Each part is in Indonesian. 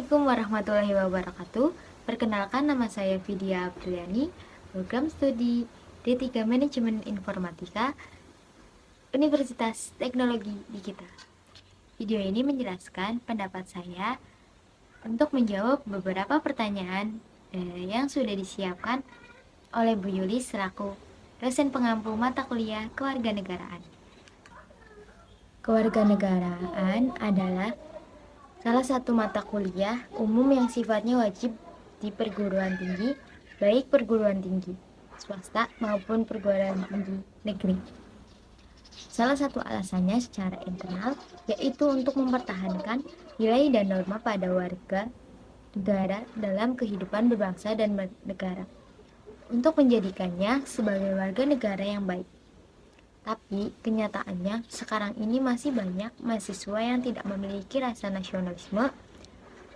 Assalamualaikum warahmatullahi wabarakatuh. Perkenalkan, nama saya Vidya Apriliani, program studi D3 Manajemen Informatika, Universitas Teknologi Digital. Video ini menjelaskan pendapat saya untuk menjawab beberapa pertanyaan yang sudah disiapkan oleh Bu Yulis selaku dosen pengampu mata kuliah Kewarganegaraan. Kewarganegaraan adalah salah satu mata kuliah umum yang sifatnya wajib di perguruan tinggi, baik perguruan tinggi swasta maupun perguruan tinggi negeri. Salah satu alasannya secara internal yaitu untuk mempertahankan nilai dan norma pada warga negara dalam kehidupan berbangsa dan bernegara, untuk menjadikannya sebagai warga negara yang baik. Tapi kenyataannya sekarang ini masih banyak mahasiswa yang tidak memiliki rasa nasionalisme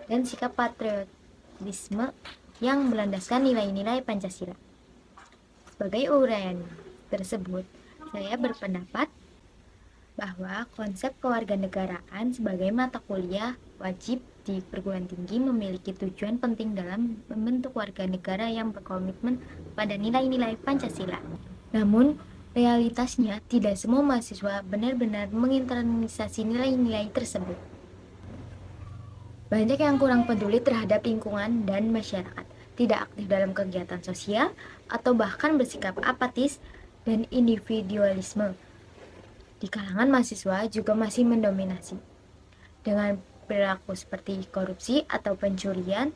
dan sikap patriotisme yang berlandaskan nilai-nilai Pancasila. Sebagai uraian tersebut, saya berpendapat bahwa konsep kewarganegaraan sebagai mata kuliah wajib di perguruan tinggi memiliki tujuan penting dalam membentuk warga negara yang berkomitmen pada nilai-nilai Pancasila. Namun, realitasnya, tidak semua mahasiswa benar-benar menginternalisasi nilai-nilai tersebut. Banyak yang kurang peduli terhadap lingkungan dan masyarakat, tidak aktif dalam kegiatan sosial, atau bahkan bersikap apatis dan individualisme. Di kalangan mahasiswa juga masih mendominasi, dengan perilaku seperti korupsi atau pencurian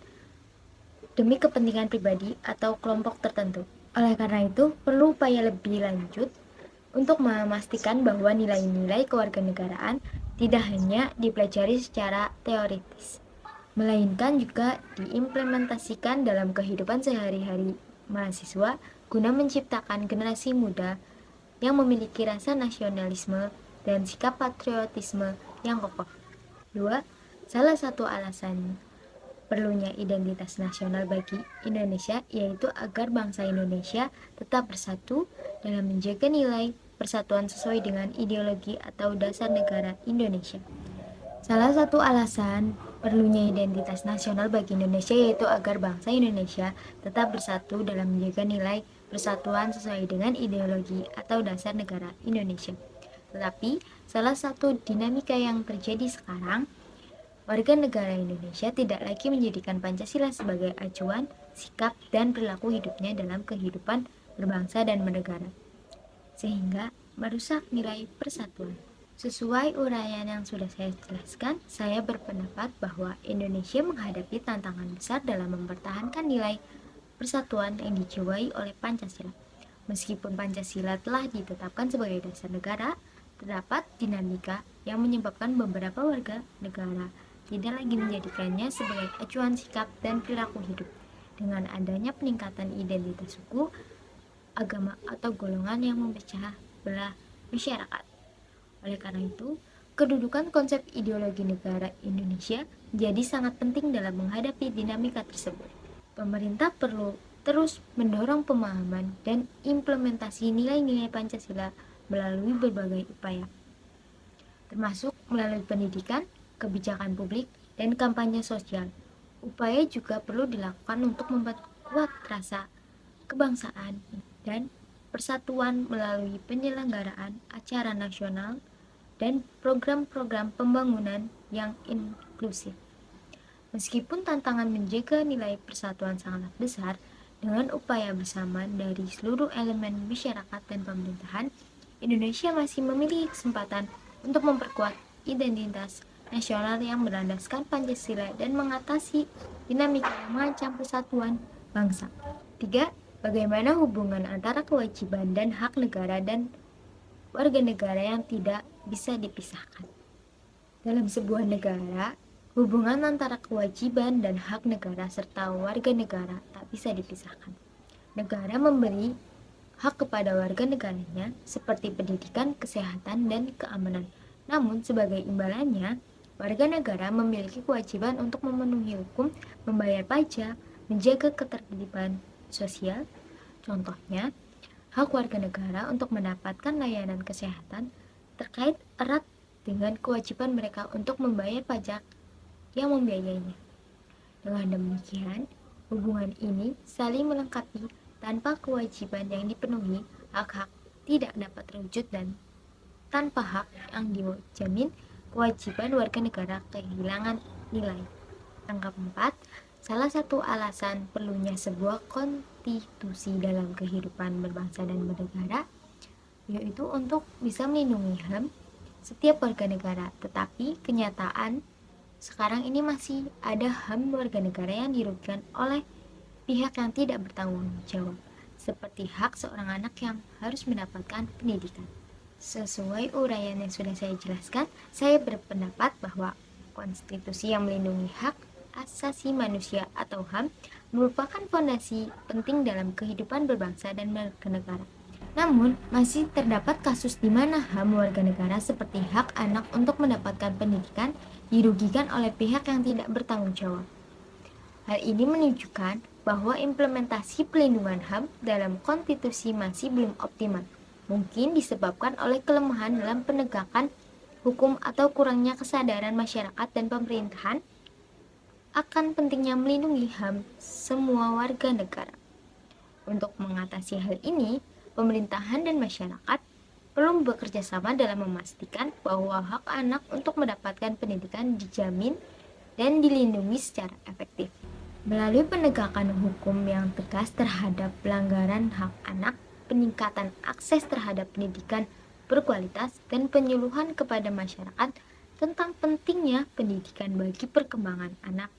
demi kepentingan pribadi atau kelompok tertentu. Oleh karena itu, perlu upaya lebih lanjut untuk memastikan bahwa nilai-nilai kewarganegaraan tidak hanya dipelajari secara teoritis, melainkan juga diimplementasikan dalam kehidupan sehari-hari mahasiswa guna menciptakan generasi muda yang memiliki rasa nasionalisme dan sikap patriotisme yang kokoh. 2. Salah satu alasan perlunya identitas nasional bagi Indonesia yaitu agar bangsa Indonesia tetap bersatu dalam menjaga nilai persatuan sesuai dengan ideologi atau dasar negara Indonesia. Salah satu alasan perlunya identitas nasional bagi Indonesia yaitu agar bangsa Indonesia tetap bersatu dalam menjaga nilai persatuan sesuai dengan ideologi atau dasar negara Indonesia. Tetapi, salah satu dinamika yang terjadi sekarang, warga negara Indonesia tidak lagi menjadikan Pancasila sebagai acuan, sikap, dan perilaku hidupnya dalam kehidupan berbangsa dan bernegara, sehingga merusak nilai persatuan. Sesuai uraian yang sudah saya jelaskan, saya berpendapat bahwa Indonesia menghadapi tantangan besar dalam mempertahankan nilai persatuan yang dijiwai oleh Pancasila. Meskipun Pancasila telah ditetapkan sebagai dasar negara, terdapat dinamika yang menyebabkan beberapa warga negara tidak lagi menjadikannya sebagai acuan sikap dan perilaku hidup. Dengan adanya peningkatan identitas suku, agama, atau golongan yang memecah belah masyarakat. Oleh karena itu, kedudukan konsep ideologi negara Indonesia menjadi sangat penting dalam menghadapi dinamika tersebut. Pemerintah perlu terus mendorong pemahaman dan implementasi nilai-nilai Pancasila melalui berbagai upaya, termasuk melalui pendidikan, kebijakan publik, dan kampanye sosial. Upaya juga perlu dilakukan untuk memperkuat rasa kebangsaan dan persatuan melalui penyelenggaraan acara nasional dan program-program pembangunan yang inklusif. Meskipun tantangan menjaga nilai persatuan sangat besar, dengan upaya bersama dari seluruh elemen masyarakat dan pemerintahan, Indonesia masih memiliki kesempatan untuk memperkuat identitas nasional yang berlandaskan Pancasila dan mengatasi dinamika yang mengancam persatuan bangsa. 3. Bagaimana hubungan antara kewajiban dan hak negara dan warga negara yang tidak bisa dipisahkan. Dalam sebuah negara, hubungan antara kewajiban dan hak negara serta warga negara tak bisa dipisahkan. Negara memberi hak kepada warga negaranya seperti pendidikan, kesehatan, dan keamanan. Namun sebagai imbalannya, warga negara memiliki kewajiban untuk memenuhi hukum, membayar pajak, menjaga ketertiban sosial. Contohnya, hak warga negara untuk mendapatkan layanan kesehatan terkait erat dengan kewajiban mereka untuk membayar pajak yang membiayainya. Dengan demikian, hubungan ini saling melengkapi. Tanpa kewajiban yang dipenuhi, hak-hak tidak dapat terwujud, dan tanpa hak yang dijamin, kewajiban warga negara kehilangan nilai. Yang keempat, salah satu alasan perlunya sebuah konstitusi dalam kehidupan berbangsa dan bernegara yaitu untuk bisa melindungi HAM setiap warga negara. Tetapi kenyataan sekarang ini masih ada HAM warga negara yang dirugikan oleh pihak yang tidak bertanggung jawab, seperti hak seorang anak yang harus mendapatkan pendidikan. Sesuai uraian yang sudah saya jelaskan, saya berpendapat bahwa konstitusi yang melindungi hak asasi manusia atau HAM merupakan fondasi penting dalam kehidupan berbangsa dan bernegara. Namun, masih terdapat kasus di mana HAM warga negara seperti hak anak untuk mendapatkan pendidikan dirugikan oleh pihak yang tidak bertanggung jawab. Hal ini menunjukkan bahwa implementasi pelindungan HAM dalam konstitusi masih belum optimal. Mungkin disebabkan oleh kelemahan dalam penegakan hukum atau kurangnya kesadaran masyarakat dan pemerintahan akan pentingnya melindungi HAM semua warga negara. Untuk mengatasi hal ini, pemerintahan dan masyarakat perlu bekerja sama dalam memastikan bahwa hak anak untuk mendapatkan pendidikan dijamin dan dilindungi secara efektif. Melalui penegakan hukum yang tegas terhadap pelanggaran hak anak, peningkatan akses terhadap pendidikan berkualitas, dan penyuluhan kepada masyarakat tentang pentingnya pendidikan bagi perkembangan anak.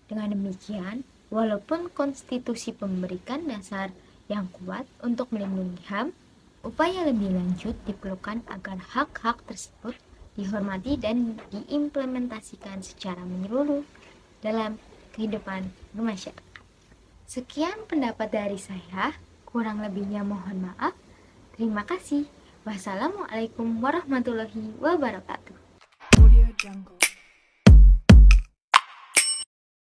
Dengan demikian, walaupun konstitusi memberikan dasar yang kuat untuk melindungi HAM, upaya lebih lanjut diperlukan agar hak-hak tersebut dihormati dan diimplementasikan secara menyeluruh dalam kehidupan bermasyarakat. Sekian pendapat dari saya, kurang lebihnya mohon maaf. Terima kasih. Wassalamualaikum warahmatullahi wabarakatuh. Audio Jungle.